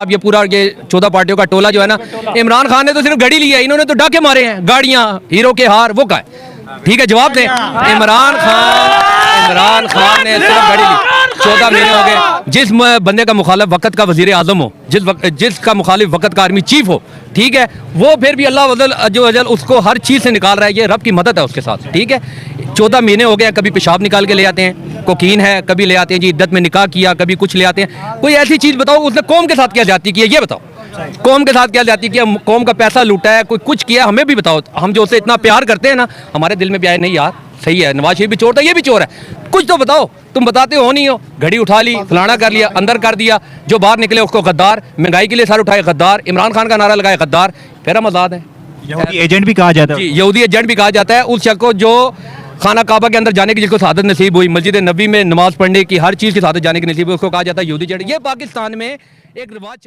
अब ये पूरा ये 14 पार्टियों का टोला जो है ना, इमरान खान ने तो सिर्फ घड़ी लिया, इन्होंने तो डाके मारे हैं, गाड़ियां, हीरो के हार, वो का है। ठीक है, जवाब दें। इमरान खान ने सिर्फ घड़ी ली। 14 महीने हो गए। जिस बंदे का मुखालिफ वक्त का वजीर आजम हो, जिसका मुखालिफ वक्त का आर्मी चीफ हो, ठीक है, वो फिर भी अल्लाह जो अजल उसको हर चीज़ से निकाल रहा है। ये रब की मदद है उसके साथ। ठीक है, 14 महीने हो गए, कभी पेशाब निकाल के ले आते हैं, कोकीन है, कभी ले आते हैं जी इद्दत में निकाह किया, कभी कुछ ले आते हैं। कोई ऐसी चीज़ बताओ उसने कौम के साथ क्या जाती की है, ये बताओ। कौम के साथ क्या जाती किया, कौम का पैसा लूटा है, कोई कुछ किया, हमें भी बताओ। हम जो उसे इतना प्यार करते हैं ना, हमारे दिल में भी आए नहीं यार सही है, नवाज शरीफ भी चोर था, ये भी चोर है, कुछ तो बताओ। तुम बताते हो नहीं हो, घड़ी उठा ली, फलाना कर लिया, अंदर कर दिया, जो बाहर निकले उसको गद्दार, महंगाई के लिए सर उठाए गद्दार, इमरान खान का नारा लगाए गद्दार, फिर हम आज़ाद हैं। यहूदी एजेंट भी कहा जाता है। यहूदी एजेंट भी कहा जाता है उस शख्स को जो खाना काबा के अंदर जाने की, जिसको शहादत नसीब हुई, मस्जिद नबी में नमाज पढ़ने की, हर चीज़ की शहादत जाने की नसीब हुई, उसको कहा जाता है यहूदी एजेंट। ये पाकिस्तान में एक रिवाज